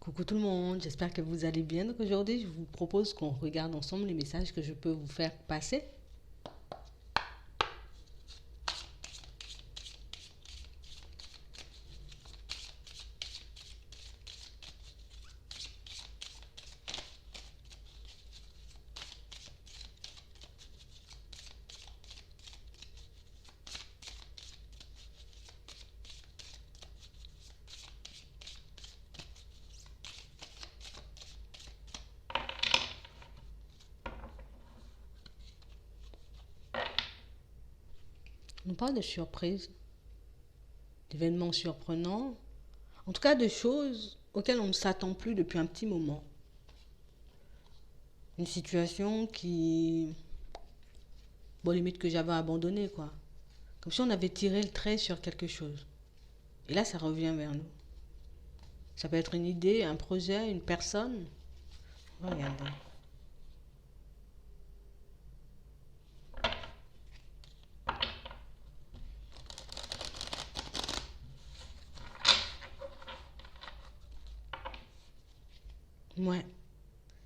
Coucou tout le monde, j'espère que vous allez bien. Donc aujourd'hui, je vous propose qu'on regarde ensemble les messages que je peux vous faire passer. On parle de surprises, d'événements surprenants, en tout cas de choses auxquelles on ne s'attend plus depuis un petit moment. Une situation qui, bon, limite que j'avais abandonnée, quoi. Comme si on avait tiré le trait sur quelque chose. Et là, ça revient vers nous. Ça peut être une idée, un projet, une personne. Regardez. Ouais.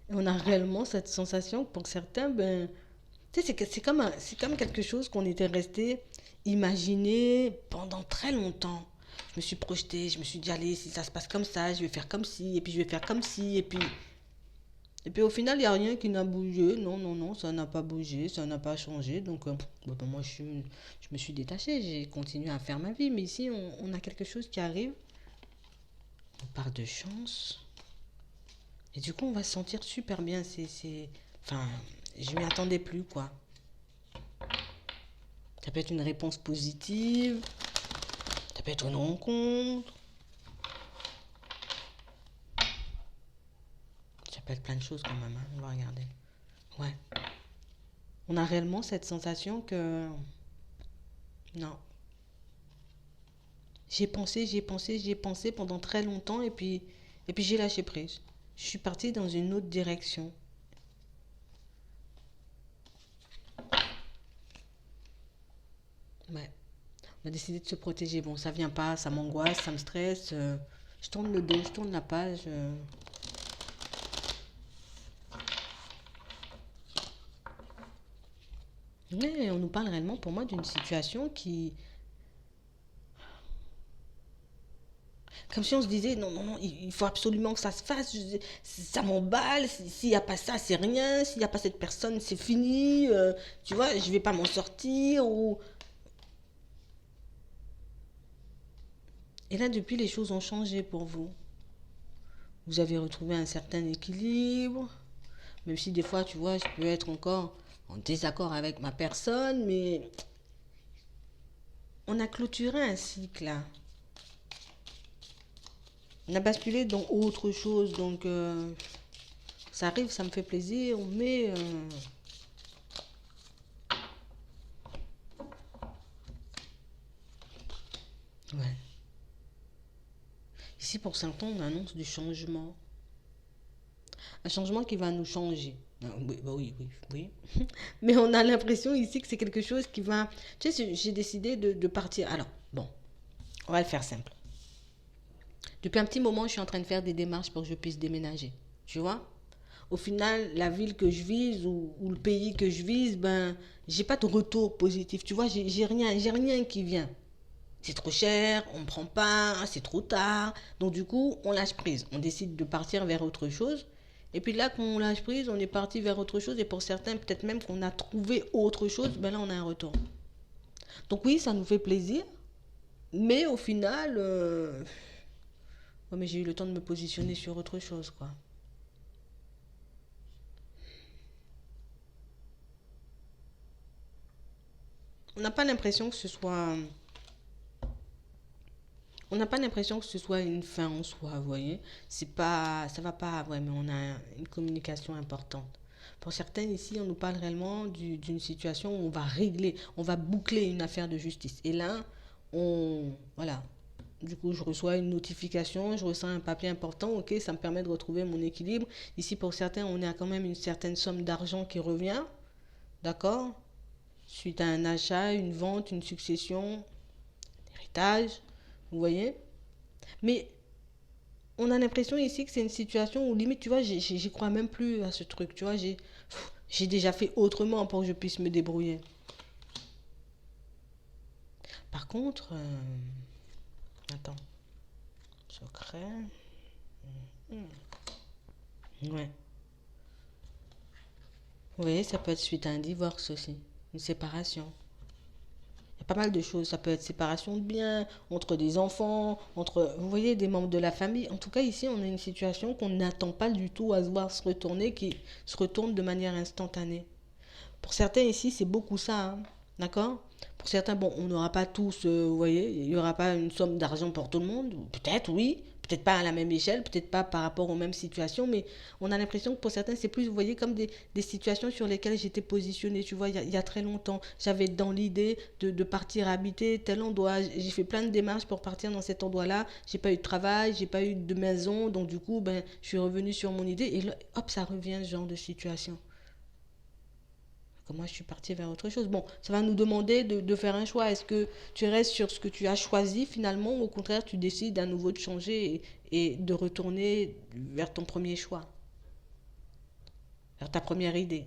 Et on a réellement cette sensation que pour certains, ben, tu sais, c'est comme quelque chose qu'on était resté imaginer pendant très longtemps. Je me suis projetée, je me suis dit, allez, si ça se passe comme ça, je vais faire comme ci, et puis je vais faire comme ci, et puis au final, il n'y a rien qui n'a bougé. Non, non, non, ça n'a pas bougé, ça n'a pas changé. Donc, bon, ben, moi, je me suis détachée, j'ai continué à faire ma vie. Mais ici, on a quelque chose qui arrive, on part de chance, et du coup, on va se sentir super bien. Enfin, je m'y attendais plus, quoi. Ça peut être une réponse positive, ça peut être une rencontre, ça peut être plein de choses quand même, hein. On va regarder. Ouais. On a réellement cette sensation que... Non. J'ai pensé pendant très longtemps et puis j'ai lâché prise. Je suis partie dans une autre direction. Ouais. On a décidé de se protéger. Bon, ça vient pas, ça m'angoisse, ça me stresse. Je tourne le dos, je tourne la page. Mais on nous parle réellement pour moi d'une situation qui, comme si on se disait, non, non, non, il faut absolument que ça se fasse, ça m'emballe, s'il n'y a pas ça, c'est rien, s'il n'y a pas cette personne, c'est fini, tu vois, je vais pas m'en sortir. Et là, depuis, les choses ont changé pour vous. Vous avez retrouvé un certain équilibre, même si des fois, tu vois, je peux être encore en désaccord avec ma personne, mais on a clôturé un cycle là. On a basculé dans autre chose, donc ça arrive, ça me fait plaisir, mais ouais. Ici, pour certains, on annonce du changement. Un changement qui va nous changer. Oui, bah oui, oui, oui. Mais on a l'impression ici que c'est quelque chose qui va... Tu sais, j'ai décidé de partir. Alors, bon, on va le faire simple. Depuis un petit moment, je suis en train de faire des démarches pour que je puisse déménager. Tu vois? Au final, la ville que je vise ou le pays que je vise, ben, j'ai pas de retour positif. Tu vois, j'ai rien qui vient. C'est trop cher, on ne prend pas, c'est trop tard. Donc du coup, on lâche prise. On décide de partir vers autre chose. Et puis là, quand on lâche prise, on est parti vers autre chose. Et pour certains, peut-être même qu'on a trouvé autre chose, ben là, on a un retour. Donc oui, ça nous fait plaisir. Mais au final, ouais, mais j'ai eu le temps de me positionner sur autre chose, quoi. On n'a pas l'impression que ce soit... On n'a pas l'impression que ce soit une fin en soi, vous voyez. C'est pas, ça va pas, ouais, mais on a une communication importante. Pour certains ici, on nous parle réellement d'une situation où on va régler, on va boucler une affaire de justice. Et là, voilà. Du coup, je reçois une notification, je reçois un papier important, ok, ça me permet de retrouver mon équilibre. Ici, pour certains, on a quand même une certaine somme d'argent qui revient, d'accord? Suite à un achat, une vente, une succession, héritage, vous voyez? Mais on a l'impression ici que c'est une situation où limite, tu vois, j'y crois même plus à ce truc, tu vois, j'ai déjà fait autrement pour que je puisse me débrouiller. Par contre, attends, secret, ouais. Oui, ça peut être suite à un divorce aussi, une séparation. Il y a pas mal de choses. Ça peut être séparation de biens, entre des enfants, entre, vous voyez, des membres de la famille. En tout cas, ici, on a une situation qu'on n'attend pas du tout à se voir se retourner, qui se retourne de manière instantanée. Pour certains ici, c'est beaucoup ça, hein. D'accord? Pour certains, bon, on n'aura pas tous, vous voyez, il n'y aura pas une somme d'argent pour tout le monde. Peut-être, oui. Peut-être pas à la même échelle, peut-être pas par rapport aux mêmes situations, mais on a l'impression que pour certains, c'est plus, vous voyez, comme des situations sur lesquelles j'étais positionnée, tu vois, il y a très longtemps. J'avais dans l'idée de partir habiter tel endroit. J'ai fait plein de démarches pour partir dans cet endroit-là. J'ai pas eu de travail, j'ai pas eu de maison, donc du coup, ben, je suis revenue sur mon idée et là, hop, ça revient, ce genre de situation. Moi, je suis partie vers autre chose. Bon, ça va nous demander de faire un choix. Est-ce que tu restes sur ce que tu as choisi finalement ou au contraire, tu décides à nouveau de changer et de retourner vers ton premier choix, vers ta première idée?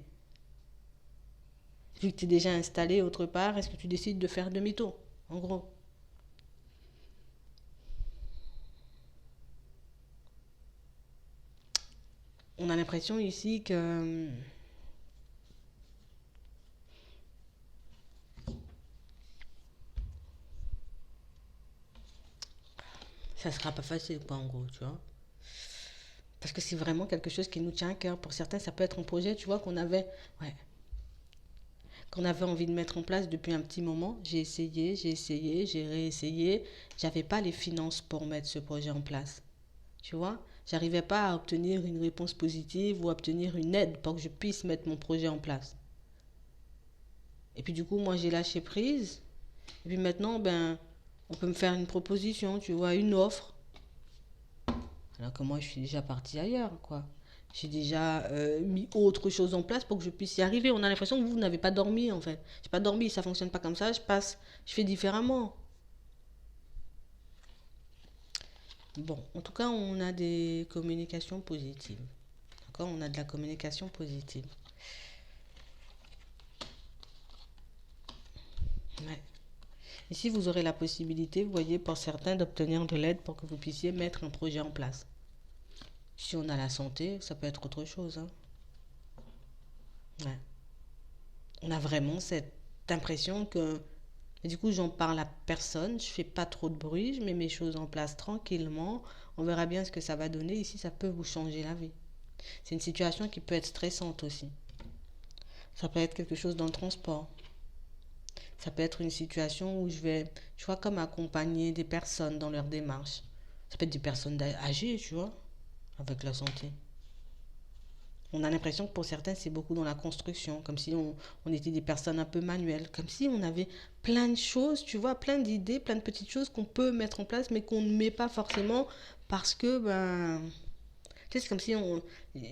Vu que tu es déjà installé autre part, est-ce que tu décides de faire demi-tour, en gros? On a l'impression ici que ça sera pas facile, quoi, en gros, tu vois. Parce que c'est vraiment quelque chose qui nous tient à cœur. Pour certains, ça peut être un projet, tu vois, ouais, qu'on avait envie de mettre en place depuis un petit moment. J'ai essayé, j'ai réessayé. J'avais pas les finances pour mettre ce projet en place. Tu vois, j'arrivais pas à obtenir une réponse positive ou à obtenir une aide pour que je puisse mettre mon projet en place. Et puis du coup, moi, j'ai lâché prise. Et puis maintenant, ben, on peut me faire une proposition, tu vois, une offre. Alors que moi, je suis déjà partie ailleurs, quoi. J'ai déjà mis autre chose en place pour que je puisse y arriver. On a l'impression que vous n'avez pas dormi, en fait. J'ai pas dormi, ça fonctionne pas comme ça. Je fais différemment. Bon, en tout cas, on a des communications positives. D'accord? On a de la communication positive. Ouais. Ici, vous aurez la possibilité, vous voyez, pour certains, d'obtenir de l'aide pour que vous puissiez mettre un projet en place. Si on a la santé, ça peut être autre chose, hein. Ouais. On a vraiment cette impression que, et du coup, j'en parle à personne, je fais pas trop de bruit, je mets mes choses en place tranquillement. On verra bien ce que ça va donner. Ici, ça peut vous changer la vie. C'est une situation qui peut être stressante aussi. Ça peut être quelque chose dans le transport. Ça peut être une situation où je vais, tu vois, comme accompagner des personnes dans leur démarche. Ça peut être des personnes âgées, tu vois, avec la santé. On a l'impression que pour certains, c'est beaucoup dans la construction, comme si on était des personnes un peu manuelles, comme si on avait plein de choses, tu vois, plein d'idées, plein de petites choses qu'on peut mettre en place, mais qu'on ne met pas forcément parce que, ben, tu sais, c'est comme si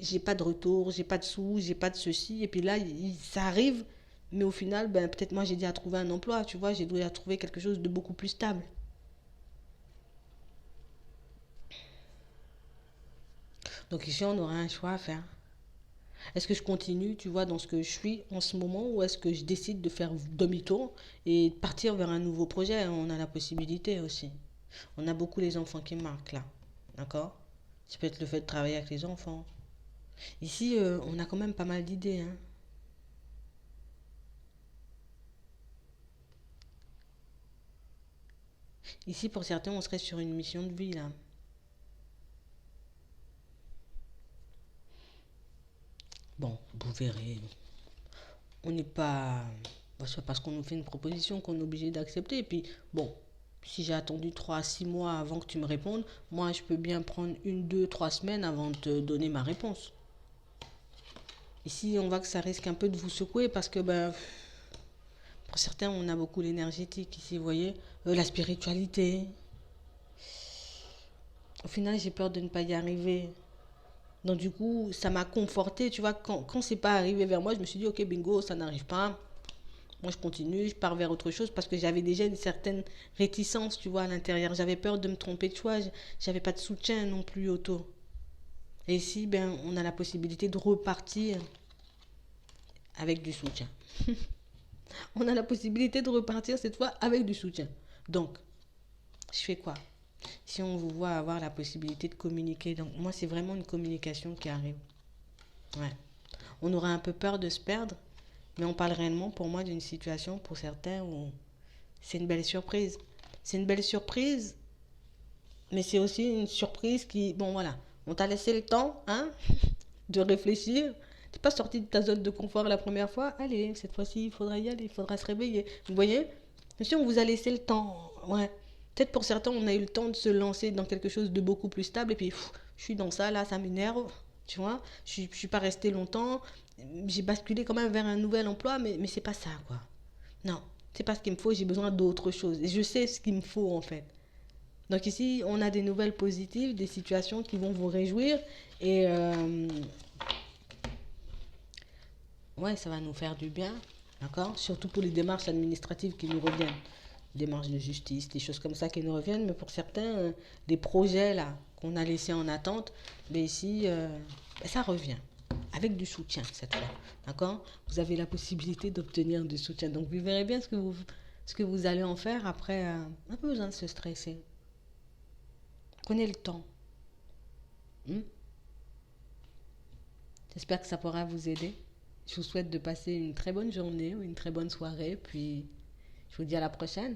j'ai pas de retour, j'ai pas de sous, j'ai pas de ceci, et puis là, ça arrive, mais au final, ben, peut-être moi j'ai dit à trouver un emploi, tu vois, j'ai dû à trouver quelque chose de beaucoup plus stable. Donc ici, on aura un choix à faire. Est-ce que je continue, tu vois, dans ce que je suis en ce moment, ou est-ce que je décide de faire demi-tour et de partir vers un nouveau projet? On a la possibilité aussi. On a beaucoup les enfants qui marquent là, d'accord? Ça peut être le fait de travailler avec les enfants. Ici, on a quand même pas mal d'idées, hein. Ici, pour certains, on serait sur une mission de vie là. Bon, vous verrez. On n'est pas. Bah, c'est parce qu'on nous fait une proposition qu'on est obligé d'accepter. Et puis, bon, si j'ai attendu 3 à 6 mois avant que tu me répondes, moi, je peux bien prendre une, deux, 3 semaines avant de te donner ma réponse. Ici, on voit que ça risque un peu de vous secouer parce que, ben, pour certains, on a beaucoup l'énergétique ici, vous voyez, la spiritualité. Au final, j'ai peur de ne pas y arriver. Donc, du coup, ça m'a conforté, tu vois, quand c'est pas arrivé vers moi, je me suis dit, ok, bingo, ça n'arrive pas. moi je continue, je pars vers autre chose parce que j'avais déjà une certaine réticence, tu vois, à l'intérieur. J'avais peur de me tromper de choix, j'avais pas de soutien non plus autour. Et ici, ben, on a la possibilité de repartir avec du soutien. On a la possibilité de repartir cette fois avec du soutien. Donc, je fais quoi? Si on vous voit avoir la possibilité de communiquer, donc moi c'est vraiment une communication qui arrive. Ouais. On aura un peu peur de se perdre, mais on parle réellement pour moi d'une situation pour certains où c'est une belle surprise. C'est une belle surprise, mais c'est aussi une surprise qui, bon voilà, on t'a laissé le temps, hein, de réfléchir. T'es pas sorti de ta zone de confort la première fois. Allez, cette fois-ci, il faudra y aller, il faudra se réveiller. Vous voyez? Monsieur, on vous a laissé le temps. Ouais. Peut-être pour certains, on a eu le temps de se lancer dans quelque chose de beaucoup plus stable. Et puis, je suis dans ça, là, ça m'énerve. Tu vois? Je suis pas resté longtemps. J'ai basculé quand même vers un nouvel emploi, mais c'est pas ça, quoi. Non, c'est pas ce qu'il me faut. J'ai besoin d'autre chose. Et je sais ce qu'il me faut, en fait. Donc ici, on a des nouvelles positives, des situations qui vont vous réjouir. Et ouais, ça va nous faire du bien, d'accord? Surtout pour les démarches administratives qui nous reviennent. Démarches de justice, des choses comme ça qui nous reviennent. Mais pour certains, les projets là qu'on a laissés en attente, mais ici, ça revient. Avec du soutien cette fois, d'accord? Vous avez la possibilité d'obtenir du soutien. Donc vous verrez bien ce que vous allez en faire après. Un peu besoin de se stresser. Prenez le temps. Hmm. J'espère que ça pourra vous aider. Je vous souhaite de passer une très bonne journée ou une très bonne soirée. Puis je vous dis à la prochaine.